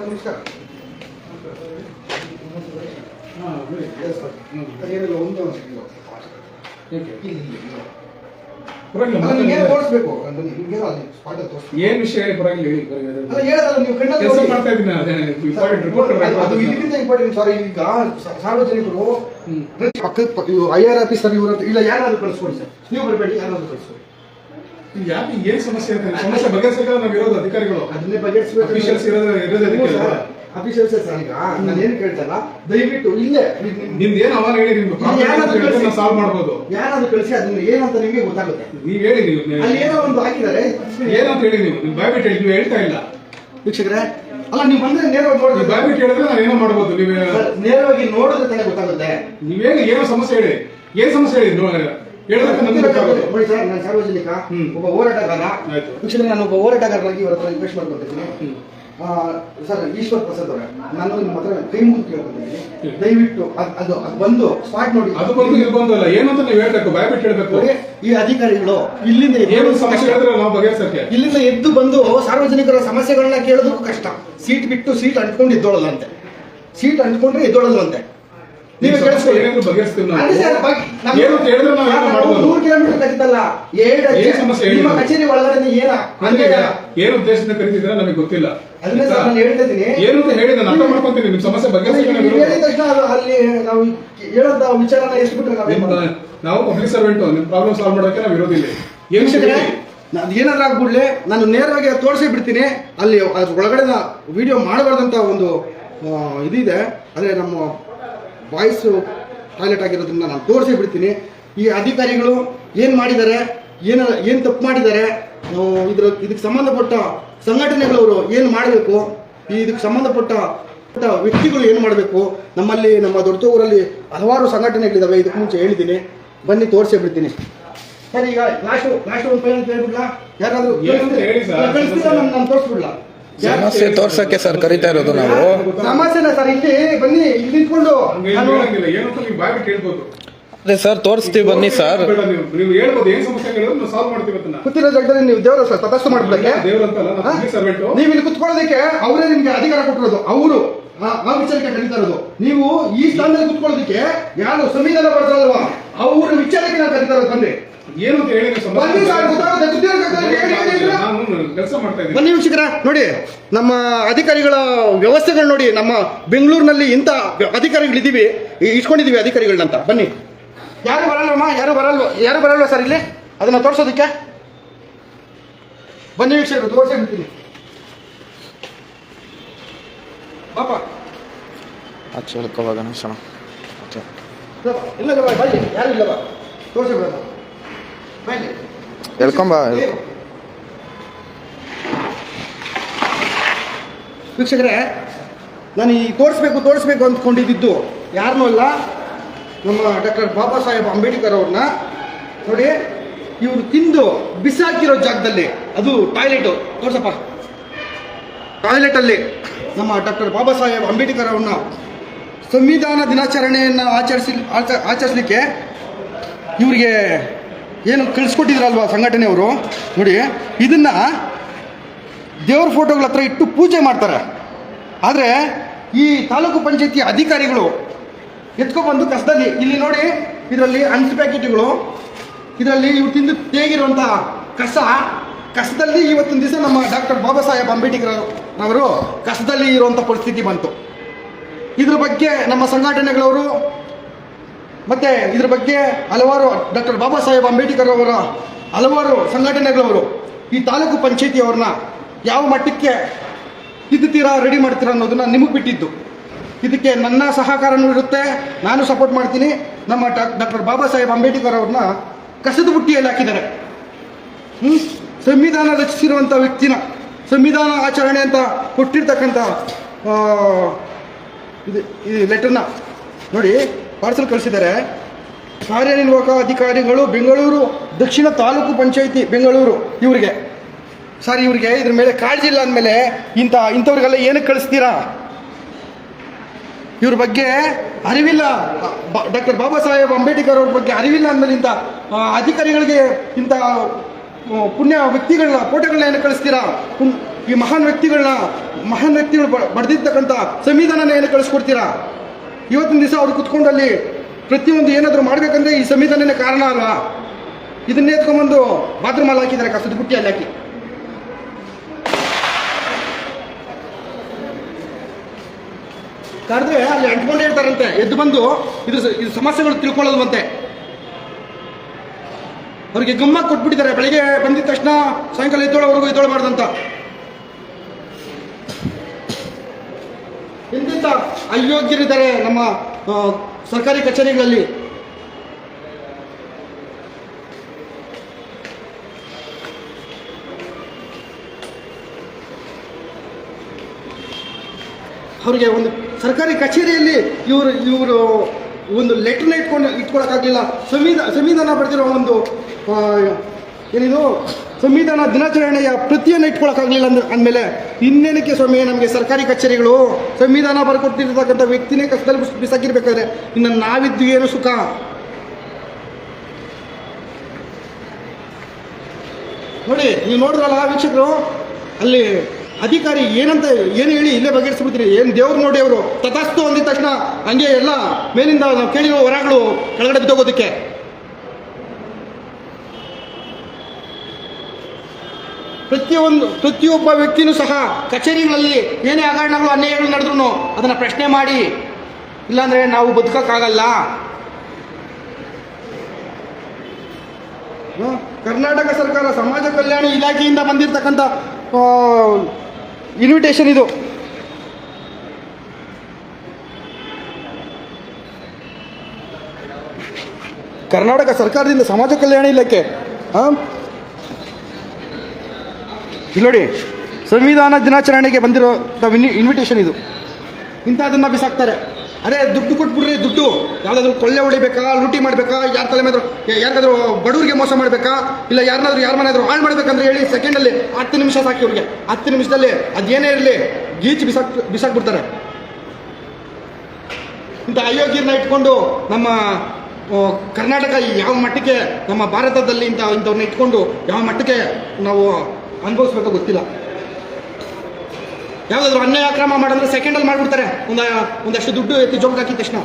ನಮಸ್ಕಾರ. ಏನಿಲ್ಲ, ಒಂದು ತೋರಿಸ್ಬೇಕು. ಏನ್ ವಿಷಯ ನೀವು ಮಾಡ್ತಾ ಇದ್ದೀನಿ ಅದು ಇದಕ್ಕಿಂತ ಇಂಪಾರ್ಟೆಂಟ್ ಸರ್. ಈಗ ಸಾರ್ವಜನಿಕರು IR ಆಫೀಸರ್ ಇವರು ಇಲ್ಲ, ಯಾರಾದ್ರೂ ಕಳಿಸ್ಕೊಡಿ ಸರ್. ನೀವು ಬರಬೇಡಿ, ಯಾರಾದ್ರೂ ಕಳಿಸ್ಕೊಡಿ. ಯಾಕೆ ಏನ್ ಸಮಸ್ಯೆ ಇದೆ? ಸಮಸ್ಯೆ ಬಗೆಹರಿಸಕ್ಕೆ ನಾವು ಇರೋದು ಅಧಿಕಾರಿಗಳು, ಅದನ್ನೇ ಬಗೆಹರಿಸಬೇಕು. ಅಫಿಷಿಯಲ್ಸ್ ಇರೋದು ಅಫಿಷಿಯಲ್ಸ್ ಸರ್. ಈಗ ನಾನು ಏನು ಕೇಳ್ತಲ್ಲ, ದಯವಿಟ್ಟು ಇಲ್ಲೇ ನಿಮ್ದು ಏನು ಅವಾಗ ಹೇಳಿ, ನಿಮ್ದು ಸಾಲ್ವ್ ಮಾಡ್ಬೋದು. ಯಾರಾದ್ರೂ ಕಳಿಸಿ ಅದನ್ನ ಏನಂತ ನಿಮಗೆ ಗೊತ್ತಾಗುತ್ತೆ. ನೀವ್ ಹೇಳಿ, ನೀವು ಅಲ್ಲಿ ಏನೋ ಒಂದು ಹಾಕಿದ್ದಾರೆ ಏನಂತ ಹೇಳಿ, ನೀವು ಬಾಯ್ಬಿಟ್ಟು ಹೇಳಿ, ನೀವು ಹೇಳ್ತಾ ಇಲ್ಲ ವೀಕ್ಷಕರೇ. ಅಲ್ಲ, ನೀವು ಬಂದ್ರೆ ನೇರವಾಗಿ ನೋಡಿ, ಬಾಯ್ಬಿಟ್ಟು ಹೇಳಿದ್ರೆ ನಾವು ಏನೋ ಮಾಡ್ಬೋದು. ನೀವು ನೇರವಾಗಿ ನೋಡಿದ್ರೆ ತಾನೇ ಗೊತ್ತಾಗುತ್ತೆ. ನೀವೇನು ಏನೋ ಸಮಸ್ಯೆ ಹೇಳಿ, ಏನ್ ಸಮಸ್ಯೆ ಹೇಳಿ ನೋಡಿ ಸರ್, ನಾನು ಸಾರ್ವಜನಿಕ, ಒಬ್ಬ ಹೋರಾಟಗಾರ. ವೀಕ್ಷಕರೇ, ನಾನು ಒಬ್ಬ ಹೋರಾಟಗಾರರಾಗಿ ಇವರ ಹತ್ರ ರಿಕ್ವೆಸ್ಟ್ ಮಾಡ್ಕೊಳ್ತಿದ್ದೀನಿ. ಸರ್, ಈಶ್ವರ್ ಪ್ರಸಾದ್ ಅವರೇ, ನಾನು ನಿಮ್ಮ ಹತ್ರ ಕೈ ಮುಗಿದು ಕೇಳ್ಕೊತಿದ್ದೀನಿ, ದಯವಿಟ್ಟು ಅದು ಬಂದು ಸ್ಪಾಟ್ ನೋಡಿ. ಅದು ಬಂದು ಇದು ಬಂದು ಅಲ್ಲ, ಏನಂತ ನೀವು ಹೇಳ್ಬೇಕು, ಬಾಯ್ಬಿಟ್ಟು ಹೇಳ್ಬೇಕು. ಈ ಅಧಿಕಾರಿಗಳು ಇಲ್ಲಿಂದ ಏನು ಸಮಸ್ಯೆ ಹೇಳಿದ್ರೆ ನಾವು ಬಗೆಹರಿಸಕ್ಕೆ, ಇಲ್ಲಿಂದ ಎದ್ದು ಬಂದು ಸಾರ್ವಜನಿಕರ ಸಮಸ್ಯೆಗಳನ್ನ ಕೇಳೋದಕ್ಕೂ ಕಷ್ಟ. ಸೀಟ್ ಬಿಟ್ಟು ಸೀಟ್ ಅಂಟ್ಕೊಂಡು ಎದ್ದೋಳಲ್ಲಂತೆ, ಸೀಟ್ ಅಂಟ್ಕೊಂಡ್ರೆ ಎದ್ದೋಳಲ್ವಂತೆ. ನೀವು ಏನಾದ್ರು ಬಗೆಹರಿಸ್ತೀವಿ ನಾವು. ಏನು ಹೇಳಿದ್ರೆ ನಾವು ಏನೋ ಮಾಡ್ಬೋದು. 100 ಕಿಲೋಮೀಟರ್ ತೆಗಿತಲ್ಲ, ನಿಮ್ಮ ಕಚೇರಿ ಒಳಗಡೆ ಏನು ಉದ್ದೇಶದಿಂದ ಕರೀತಿದ್ರೆ ನಮಗೆ ಗೊತ್ತಿಲ್ಲ. ಅದನ್ನೇ ಸರ್ ನಾನು ಹೇಳ್ತಾ ಇದ್ದೀನಿ. ಏನು ಅಂತ ಹೇಳಿ ನಾನು ಅರ್ಥ ಮಾಡ್ಕೊಂತೀನಿ. ನಿಮ್ಮ ಸಮಸ್ಯೆ ಬಗೆಹರಿಸಿದ್ರೆ ಹೇಳಿದ ತಕ್ಷಣ ಅಲ್ಲಿ ನಾವು ಹೇಳೋದ ವಿಚಾರನ ಎಷ್ಟು ಬಿಟ್ಟರೆ ನಾವು ಪಬ್ಲಿಕ್ ಸರ್ವೆಂಟ್, ನಿಮ್ಮ ಪ್ರಾಬ್ಲಮ್ ಸಾಲ್ವ್ ಮಾಡೋಕೆ ನಾವು ಇರೋದಿಲ್ಲ. ಏನಾದ್ರೂ ಆಗ್ಬಿಡ್ಲಿ, ನಾನು ನೇರವಾಗಿ ತೋರಿಸಿ ಬಿಡ್ತೀನಿ. ಅಲ್ಲಿ ಅದ್ರ ಒಳಗಡೆ ವಿಡಿಯೋ ಮಾಡಬಾರ್ದಂತ ಒಂದು ಇದಿದೆ. ಅದೇ ನಮ್ಮ ಬಾಯ್ಸ್ ಟಾಯ್ಲೆಟ್ ಆಗಿರೋದ್ರಿಂದ ನಾನು ತೋರಿಸಿ ಬಿಡ್ತೀನಿ. ಈ ಅಧಿಕಾರಿಗಳು ಏನು ಮಾಡಿದ್ದಾರೆ, ಏನು ತಪ್ಪು ಮಾಡಿದ್ದಾರೆ, ಇದಕ್ಕೆ ಸಂಬಂಧಪಟ್ಟ ಸಂಘಟನೆಗಳವರು ಏನು ಮಾಡಬೇಕು, ಇದಕ್ಕೆ ಸಂಬಂಧಪಟ್ಟ ವ್ಯಕ್ತಿಗಳು ಏನು ಮಾಡಬೇಕು. ನಮ್ಮಲ್ಲಿ ನಮ್ಮ ದೊಡ್ಡ ಊರಲ್ಲಿ ಹಲವಾರು ಸಂಘಟನೆಗಳಿದ್ದಾವೆ, ಇದಕ್ಕೆ ಮುಂಚೆ ಹೇಳಿದ್ದೀನಿ. ಬನ್ನಿ ತೋರಿಸಿ ಬಿಡ್ತೀನಿ ಸರ್. ಈಗ ಲಾಸ್ಟ್ ಒಂದು ಫೈನಲ್ ಹೇಳ್ಬಿಡ್ಲಾ, ಯಾರಾದರೂ ನಾನು ತೋರಿಸ್ಬಿಡ್ಲಾ? ಸಮಸ್ಯೆ ತೋರ್ಸಕ್ಕೆ ಸರ್ ಕರಿತಾ ಇರೋದು ನಾವು. ಸಮಸ್ಯೆನ ಸರ್, ಇಲ್ಲಿ ಬನ್ನಿ, ಇಲ್ಲಿ ನಿಂತ್ಕೊಂಡು ಅದೇ ಸರ್ ತೋರಿಸ್ತೀವಿ, ಬನ್ನಿ ಸರ್. ನೀವು ಹೇಳ್ಬೋದು ಏನ್ ಸಮಸ್ಯೆ ಸಾಲ್ವ್ ಮಾಡ್ತೀವಿ ಅಂತ. ಕೂತಿರೋ ಜಾಗದಲ್ಲಿ ನೀವು ದೇವರ ಸರ್ ತಪಾಸಣೆ ಮಾಡ್ಬಿಡಕ್ಕೆ, ನೀವು ಇಲ್ಲಿ ಕುತ್ಕೊಳ್ಳೋದಕ್ಕೆ ಅವರೇ ನಿಮ್ಗೆ ಅಧಿಕಾರ ಕೊಟ್ಟಿರೋದು, ಅವರು ಆ ವಿಚಾರಕ್ಕೆ ಕರೀತಾ ಇರೋದು. ನೀವು ಈ ಸ್ಥಾನದಲ್ಲಿ ಕುತ್ಕೊಳ್ಳೋದಕ್ಕೆ ಯಾರು ಸಂವಿಧಾನ ಬರ್ತಾರಲ್ವಾ, ಅವ್ರ ವಿಚಾರಕ್ಕೆ ನಾವು ಕರೀತಾ ಇರೋದು. ಬನ್ನಿ, ಏನು ಅಂತ ಹೇಳಿ ಕೆಲಸ ಮಾಡ್ತಾ ಇದ್ದೀನಿ. ಬನ್ನಿ ವೀಕ್ಷಕರ, ನೋಡಿ ನಮ್ಮ ಅಧಿಕಾರಿಗಳ ವ್ಯವಸ್ಥೆಗಳು ನೋಡಿ. ನಮ್ಮ ಬೆಂಗಳೂರಿನಲ್ಲಿ ಇಂಥ ಅಧಿಕಾರಿಗಳಿದ್ದೀವಿ, ಇಟ್ಕೊಂಡಿದ್ದೀವಿ ಅಧಿಕಾರಿಗಳನ್ನಂತ. ಬನ್ನಿ, ಯಾರು ಬರಲ್ವಮ್ಮ, ಯಾರು ಬರಲ್ವ ಸರ್ ಇಲ್ಲಿ ಅದನ್ನ ತೋರಿಸೋದಕ್ಕೆ? ಬನ್ನಿ ವೀಕ್ಷಕರು, ತೋರಿಸಿ ಬಿಡ್ತೀನಿ. ಪಾಪ ಹೇಳ್ಕೋವಾಗ ಗಣೇಶನ ಇಲ್ಲ ಬನ್ನಿ, ಯಾರು ಇಲ್ಲವಾ ತೋರಿಸಿ ಬಿಡೋಣ. ಬನ್ನಿ ಹೇಳ್ಕೊಂಬ. ವೀಕ್ಷಕರೇ, ನಾನು ಈ ತೋರಿಸ್ಬೇಕು ಅಂದ್ಕೊಂಡಿದ್ದು ಯಾರನ್ನೂ ಅಲ್ಲ, ನಮ್ಮ ಡಾಕ್ಟರ್ ಬಾಬಾ ಸಾಹೇಬ್ ಅಂಬೇಡ್ಕರ್ ಅವ್ರನ್ನ. ನೋಡಿ, ಇವರು ತಿಂದು ಬಿಸಾಕಿರೋ ಜಾಗದಲ್ಲಿ, ಅದು ಟಾಯ್ಲೆಟು ತೋರ್ಸಪ್ಪ, ಟಾಯ್ಲೆಟಲ್ಲಿ ನಮ್ಮ ಡಾಕ್ಟರ್ ಬಾಬಾ ಸಾಹೇಬ್ ಅಂಬೇಡ್ಕರ್ ಅವ್ರನ್ನ ಸಂವಿಧಾನ ದಿನಾಚರಣೆಯನ್ನು ಆಚರಿಸಲಿಕ್ಕೆ ಇವರಿಗೆ ಏನು ಕಳಿಸ್ಕೊಟ್ಟಿದ್ರಲ್ವ ಸಂಘಟನೆಯವರು. ನೋಡಿ, ಇದನ್ನು ದೇವ್ರ ಫೋಟೋಗಳ ಹತ್ರ ಇಟ್ಟು ಪೂಜೆ ಮಾಡ್ತಾರೆ. ಆದರೆ ಈ ತಾಲೂಕು ಪಂಚಾಯತಿ ಅಧಿಕಾರಿಗಳು ಎತ್ಕೊಬಂದು ಕಸದಲ್ಲಿ, ಇಲ್ಲಿ ನೋಡಿ, ಇದರಲ್ಲಿ ಅಂಟು ಪ್ಯಾಕೆಟ್ಗಳು, ಇದರಲ್ಲಿ ಇವ್ರು ತಿಂದು ತೇಗಿರುವಂಥ ಕಸದಲ್ಲಿ ಇವತ್ತಿನ ದಿವಸ ನಮ್ಮ ಡಾಕ್ಟರ್ ಬಾಬಾ ಸಾಹೇಬ್ ಅಂಬೇಡ್ಕರ್ ಅವರು ಕಸದಲ್ಲಿ ಇರುವಂಥ ಪರಿಸ್ಥಿತಿ ಬಂತು. ಇದ್ರ ಬಗ್ಗೆ ನಮ್ಮ ಸಂಘಟನೆಗಳವರು ಮತ್ತು ಇದ್ರ ಬಗ್ಗೆ ಹಲವಾರು ಡಾಕ್ಟರ್ ಬಾಬಾ ಸಾಹೇಬ್ ಅಂಬೇಡ್ಕರ್ ಅವರ ಹಲವಾರು ಸಂಘಟನೆಗಳವರು ಈ ತಾಲೂಕು ಪಂಚಾಯತಿಯವ್ರನ್ನ ಯಾವ ಮಟ್ಟಕ್ಕೆ ತಿದ್ದುತ್ತೀರಾ, ರೆಡಿ ಮಾಡ್ತೀರಾ ಅನ್ನೋದನ್ನ ನಿಮಗೆ ಬಿಟ್ಟಿದ್ದು. ಇದಕ್ಕೆ ನನ್ನ ಸಹಕಾರನೂ ಇರುತ್ತೆ, ನಾನು ಸಪೋರ್ಟ್ ಮಾಡ್ತೀನಿ. ನಮ್ಮ ಡಾಕ್ಟರ್ ಬಾಬಾ ಸಾಹೇಬ್ ಅಂಬೇಡ್ಕರ್ ಅವ್ರನ್ನ ಕಸದ ಬುಟ್ಟಿಯಲ್ಲಿ ಹಾಕಿದ್ದಾರೆ. ಸಂವಿಧಾನ ರಚಿಸಿರುವಂಥ ವ್ಯಕ್ತಿನ ಸಂವಿಧಾನ ಆಚರಣೆ ಅಂತ ಕೊಟ್ಟಿರ್ತಕ್ಕಂಥ ಇದು ಲೆಟರ್ನ ನೋಡಿ ಪಾರ್ಸಲ್ ಕಳಿಸಿದ್ದಾರೆ. ಕಾರ್ಯನಿರ್ವಾಹಕ ಅಧಿಕಾರಿಗಳು ಬೆಂಗಳೂರು ದಕ್ಷಿಣ ತಾಲೂಕು ಪಂಚಾಯಿತಿ ಬೆಂಗಳೂರು ಇವರಿಗೆ. ಸರ್, ಇವರಿಗೆ ಇದ್ರ ಮೇಲೆ ಕಾಳಜಿ ಇಲ್ಲ ಅಂದಮೇಲೆ ಇಂಥವ್ರಿಗೆಲ್ಲ ಏನಕ್ಕೆ ಕಳಿಸ್ತೀರಾ? ಇವ್ರ ಬಗ್ಗೆ ಅರಿವಿಲ್ಲ, ಡಾಕ್ಟರ್ ಬಾಬಾ ಸಾಹೇಬ್ ಅಂಬೇಡ್ಕರ್ ಅವ್ರ ಬಗ್ಗೆ ಅರಿವಿಲ್ಲ ಅಂದಮೇಲೆ ಇಂಥ ಅಧಿಕಾರಿಗಳಿಗೆ ಇಂಥ ಪುಣ್ಯ ವ್ಯಕ್ತಿಗಳನ್ನ ಫೋಟೋಗಳನ್ನ ಏನು ಕಳಿಸ್ತೀರಾ? ಈ ಮಹಾನ್ ವ್ಯಕ್ತಿಗಳು ಬರೆದಿರ್ತಕ್ಕಂಥ ಸಂವಿಧಾನನ ಏನು ಕಳಿಸ್ಕೊಡ್ತೀರಾ? ಇವತ್ತಿನ ದಿವಸ ಅವ್ರು ಕುತ್ಕೊಂಡು ಅಲ್ಲಿ ಪ್ರತಿಯೊಂದು ಏನಾದರೂ ಮಾಡಬೇಕಂದ್ರೆ ಈ ಸಂವಿಧಾನನೇ ಕಾರಣ ಅಲ್ವಾ? ಇದನ್ನೇ ಎತ್ಕೊಂಡ್ಬಂದು ಬಾತ್ರೂಮಲ್ಲಿ ಹಾಕಿದ್ದಾರೆ, ಕಸದ ಬುಟ್ಟಿಯಲ್ಲಿ ಹಾಕಿ. ಕರೆದ್ರೆ ಅಲ್ಲಿ ಅಂಟ್ಕೊಂಡೇ ಇರ್ತಾರಂತೆ, ಎದ್ದು ಬಂದು ಇದು ಸಮಸ್ಯೆಗಳು ತಿಳ್ಕೊಳ್ಳಲ್ವಂತೆ. ಅವ್ರಿಗೆ ಗಮ್ಮಕ್ಕೆ ಕೊಟ್ಬಿಟ್ಟಿದ್ದಾರೆ, ಬೆಳಿಗ್ಗೆ ಬಂದಿದ ತಕ್ಷಣ ಸಾಯಂಕಾಲ ಎದ್ದೋಳಬಾರ್ದಂತ. ಎಂತೆಂಥ ಅಯೋಗ್ಯರಿದ್ದಾರೆ ನಮ್ಮ ಸರ್ಕಾರಿ ಕಚೇರಿಗಳಲ್ಲಿ. ಅವರಿಗೆ ಒಂದು ಸರ್ಕಾರಿ ಕಚೇರಿಯಲ್ಲಿ ಇವರು ಒಂದು ಲೆಟರ್ನ ಇಟ್ಕೊಳ್ಳೋಕ್ಕಾಗಲಿಲ್ಲ. ಸಂವಿಧಾನ ಬರೆದಿರೋ ಒಂದು ಏನಿದು ಸಂವಿಧಾನ ದಿನಾಚರಣೆಯ ಪ್ರತಿಯನ್ನು ಇಟ್ಕೊಳ್ಳೋಕ್ಕಾಗಲಿಲ್ಲ ಅಂದಮೇಲೆ ಇನ್ನೇನಕ್ಕೆ ಸ್ವಾಮಿ ನಮಗೆ ಸರ್ಕಾರಿ ಕಚೇರಿಗಳು? ಸಂವಿಧಾನ ಬರ್ಕೊಡ್ತಿರ್ತಕ್ಕಂಥ ವ್ಯಕ್ತಿನೇ ಕಷ್ಟದಲ್ಲಿ ಬಿಸಾಕಿರ್ಬೇಕಾದ್ರೆ ಇನ್ನು ನಾವಿದ್ದು ಏನು ಸುಖ? ನೋಡಿ, ನೀವು ನೋಡಿದ್ರಲ್ಲ ವೀಕ್ಷಕರು, ಅಲ್ಲಿ ಅಧಿಕಾರಿ ಏನು ಹೇಳಿ ಇಲ್ಲೇ ಬಗೆಹರಿಸ್ಬಿಡ್ತೀರಿ. ಏನು ದೇವ್ರು ನೋಡಿ ಅವರು ತಥಾಸ್ತು ಅಂದಿದ ತಕ್ಷಣ ಹಂಗೆ ಎಲ್ಲ ಮೇಲಿಂದ ನಾವು ಕೇಳಿರೋ ಹೊರಗಳು ಕೆಳಗಡೆ ಬಿದ್ದೋಗೋದಕ್ಕೆ. ಪ್ರತಿಯೊಬ್ಬ ವ್ಯಕ್ತಿನೂ ಸಹ ಕಚೇರಿಗಳಲ್ಲಿ ಏನೇ ಹಗರಣಗಳು ಅನ್ಯಾಯಗಳು ನಡೆದ್ರು ಅದನ್ನು ಪ್ರಶ್ನೆ ಮಾಡಿ, ಇಲ್ಲಾಂದರೆ ನಾವು ಬದುಕೋಕ್ಕಾಗಲ್ಲ. ಕರ್ನಾಟಕ ಸರ್ಕಾರ ಸಮಾಜ ಕಲ್ಯಾಣ ಇಲಾಖೆಯಿಂದ ಬಂದಿರತಕ್ಕಂಥ ಇನ್ವಿಟೇಷನ್ ಇದು. ಕರ್ನಾಟಕ ಸರ್ಕಾರದಿಂದ ಸಮಾಜ ಕಲ್ಯಾಣ ಇಲಾಖೆ ಇಲ್ಲಿ ನೋಡಿ, ಸಂವಿಧಾನ ದಿನಾಚರಣೆಗೆ ಬಂದಿರೋ ಇನ್ವಿಟೇಷನ್ ಇದು. ಇಂಥದನ್ನು ಬಿಸಾಕ್ತಾರೆ. ಅದೇ ದುಡ್ಡು ಕೊಟ್ಬಿಡ್ರಿ, ದುಡ್ಡು ಯಾವುದಾದ್ರೂ ಕೊಳ್ಳೆ ಹೊಡಿಬೇಕಾ, ಲೂಟಿ ಮಾಡಬೇಕಾ, ಯಾರ ತಲೆ ಮೇಲೆ ಯಾರಿಗಾದ್ರೂ ಬಡವರಿಗೆ ಮೋಸ ಮಾಡಬೇಕಾ, ಇಲ್ಲ ಯಾರ ಮನೆಯಾದ್ರೂ ಹಾಳು ಮಾಡ್ಬೇಕಂದ್ರೆ ಹೇಳಿ ಸೆಕೆಂಡಲ್ಲಿ 10 ನಿಮಿಷ ಸಾಕಿ ಅವ್ರಿಗೆ. 10 ನಿಮಿಷದಲ್ಲಿ ಅದೇನೇ ಇರಲಿ ಗೀಚಿ ಬಿಸಾಕ್ಬಿಡ್ತಾರೆ. ಇಂಥ ಅಯೋಗ್ಯರನ್ನ ಇಟ್ಕೊಂಡು ನಮ್ಮ ಕರ್ನಾಟಕ ಯಾವ ಮಟ್ಟಕ್ಕೆ, ನಮ್ಮ ಭಾರತದಲ್ಲಿ ಇಂಥವ್ರನ್ನ ಇಟ್ಕೊಂಡು ಯಾವ ಮಟ್ಟಕ್ಕೆ ನಾವು ಅನುಭವಿಸ್ಬೇಕೋ ಗೊತ್ತಿಲ್ಲ. ಯಾವುದಾದ್ರು ಅನ್ಯಾಯ ಅಕ್ರಮ ಮಾಡಿದ್ರೆ ಸೆಕೆಂಡಲ್ಲಿ ಮಾಡಿಬಿಡ್ತಾರೆ, ಒಂದಷ್ಟು ದುಡ್ಡು ಎತ್ತಿ ಜೋಗ್ ಹಾಕಿದ ತಕ್ಷಣ.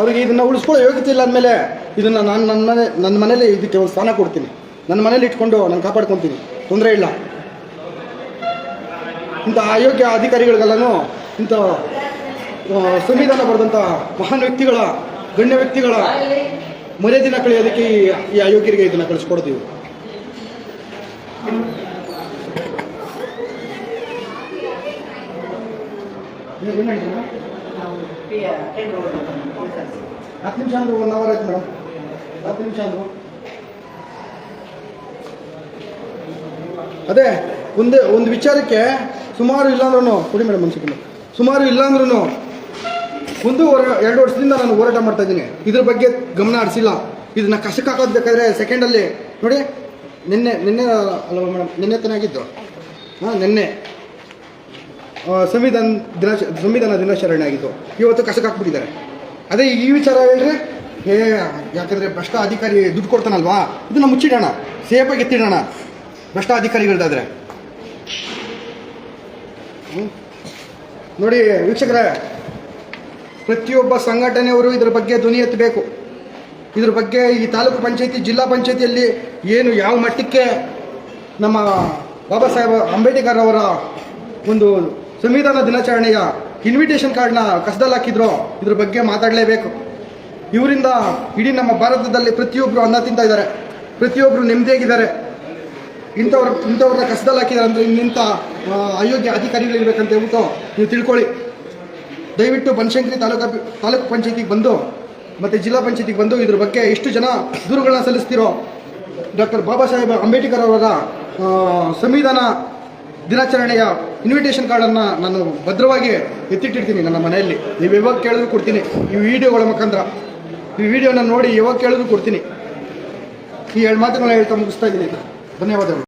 ಅವರಿಗೆ ಇದನ್ನು ಉಳಿಸ್ಕೊಳ್ಳೋ ಯೋಗ್ಯತೆ ಇಲ್ಲ ಅಂದಮೇಲೆ ಇದನ್ನು ನಾನು ನನ್ನ ಮನೇಲಿ ಇದಕ್ಕೆ ಒಂದು ಸ್ಥಾನ ಕೊಡ್ತೀನಿ. ನನ್ನ ಮನೇಲಿ ಇಟ್ಕೊಂಡು ನಾನು ಕಾಪಾಡ್ಕೊತೀನಿ, ತೊಂದರೆ ಇಲ್ಲ. ಇಂಥ ಅಯೋಗ್ಯ ಅಧಿಕಾರಿಗಳಿಗೆಲ್ಲನೂ ಇಂಥ ಸಂವಿಧಾನ ಬರೆದಂಥ ಮಹಾನ್ ವ್ಯಕ್ತಿಗಳ, ಗಣ್ಯ ವ್ಯಕ್ತಿಗಳ ಮರ್ಯಾದಿನ ಕಳೆಯೋದಕ್ಕೆ ಈ ಅಯೋಗ್ಯರಿಗೆ ಇದನ್ನು ಕಳಿಸ್ಕೊಡ್ತೀವಿ. ಹತ್ತು ನಿಮಿಷ ಅಂದರು 1 ಅವರ್ ಆಯ್ತು ಮೇಡಮ್. 10 ನಿಮಿಷ ಅಂದರು. ಅದೇ ಒಂದು ವಿಚಾರಕ್ಕೆ ಸುಮಾರು ಇಲ್ಲಾಂದ್ರೂ ಕೊಡಿ ಮೇಡಮ್ ಅನ್ಸಿಕೊಂಡು, ಸುಮಾರು ಇಲ್ಲಾಂದ್ರೂ 1-2 ವರ್ಷದಿಂದ ನಾನು ಹೋರಾಟ ಮಾಡ್ತಾ ಇದ್ದೀನಿ. ಇದ್ರ ಬಗ್ಗೆ ಗಮನ ಹರಿಸಿಲ್ಲ. ಇದನ್ನ ಕಸಕ್ಕೆ ಹಾಕೋದು ಬೇಕಾದ್ರೆ ಸೆಕೆಂಡಲ್ಲಿ ನೋಡಿ. ನಿನ್ನೆ ಅಲ್ವಾ ಮೇಡಮ್, ನಿನ್ನೆ ತಾನಾಗಿದ್ದು. ನಿನ್ನೆ ಸಂವಿಧಾನ ದಿನಾಚರಣೆ ಆಗಿತ್ತು. ಇವತ್ತು ಕಸಕ್ಕೆ ಹಾಕ್ಬಿಟ್ಟಿದ್ದಾರೆ. ಅದೇ ಈ ವಿಚಾರ ಹೇಳ್ರಿ, ಯಾಕಂದರೆ ಭ್ರಷ್ಟ ಅಧಿಕಾರಿ ದುಡ್ಡು ಕೊಡ್ತಾನಲ್ವಾ, ಇದನ್ನು ಮುಚ್ಚಿಡೋಣ, ಸೇಫಾಗಿ ಎತ್ತಿಡೋಣ ಭ್ರಷ್ಟ ಅಧಿಕಾರಿಗಳದಾದರೆ. ನೋಡಿ ವೀಕ್ಷಕರೇ, ಪ್ರತಿಯೊಬ್ಬ ಸಂಘಟನೆಯವರು ಇದರ ಬಗ್ಗೆ ಧ್ವನಿ ಎತ್ತಬೇಕು. ಇದ್ರ ಬಗ್ಗೆ ಈ ತಾಲೂಕು ಪಂಚಾಯತಿ, ಜಿಲ್ಲಾ ಪಂಚಾಯತಿಯಲ್ಲಿ ಏನು ಯಾವ ಮಟ್ಟಕ್ಕೆ ನಮ್ಮ ಬಾಬಾ ಸಾಹೇಬ್ ಅಂಬೇಡ್ಕರ್ ಅವರ ಒಂದು ಸಂವಿಧಾನ ದಿನಾಚರಣೆಯ ಇನ್ವಿಟೇಷನ್ ಕಾರ್ಡ್ನ ಕಸದಲ್ಲಿ ಹಾಕಿದ್ರು, ಇದ್ರ ಬಗ್ಗೆ ಮಾತಾಡಲೇಬೇಕು. ಇವರಿಂದ ಇಡೀ ನಮ್ಮ ಭಾರತದಲ್ಲಿ ಪ್ರತಿಯೊಬ್ಬರು ಅನ್ನ ತಿಂತಾ ಇದ್ದಾರೆ, ಪ್ರತಿಯೊಬ್ಬರು ನೆಮ್ಮದಿಯಾಗಿದ್ದಾರೆ. ಇಂಥವ್ರನ್ನ ಕಸದಲ್ಲಿ ಹಾಕಿದ್ದಾರೆ ಅಂದರೆ ಇನ್ನಿಂಥ ಅಯೋಗ್ಯ ಅಧಿಕಾರಿಗಳಿರ್ಬೇಕಂತ ಹೇಳ್ಬಿಟ್ಟು ನೀವು ತಿಳ್ಕೊಳ್ಳಿ. ದಯವಿಟ್ಟು ಬನಶಂಕರಿ ತಾಲೂಕು ಪಂಚಾಯತಿಗೆ ಬಂದು ಮತ್ತು ಜಿಲ್ಲಾ ಪಂಚಾಯತಿಗೆ ಬಂದು ಇದ್ರ ಬಗ್ಗೆ ಎಷ್ಟು ಜನ ದೂರುಗಳನ್ನ ಸಲ್ಲಿಸ್ತಿರೋ ಡಾಕ್ಟರ್ ಬಾಬಾ ಸಾಹೇಬ್ ಅಂಬೇಡ್ಕರ್ ಅವರ ಸಂವಿಧಾನ ದಿನಾಚರಣೆಯ ಇನ್ವಿಟೇಷನ್ ಕಾರ್ಡನ್ನು ನಾನು ಭದ್ರವಾಗಿ ಎತ್ತಿಟ್ಟಿರ್ತೀನಿ ನನ್ನ ಮನೆಯಲ್ಲಿ. ನೀವು ಯಾವಾಗ ಕೇಳಿದ್ರು ಕೊಡ್ತೀನಿ. ಈ ವಿಡಿಯೋಗಳ ಮುಖಾಂತರ ಈ ವಿಡಿಯೋನ ನೋಡಿ ಯಾವಾಗ ಕೇಳಿದ್ರು ಕೊಡ್ತೀನಿ. ಈ 2 ಮಾತುಗಳನ್ನ ಹೇಳ್ತಾ ಮುಗಿಸ್ತಾ ಇದ್ದೀನಿ. ಧನ್ಯವಾದಗಳು.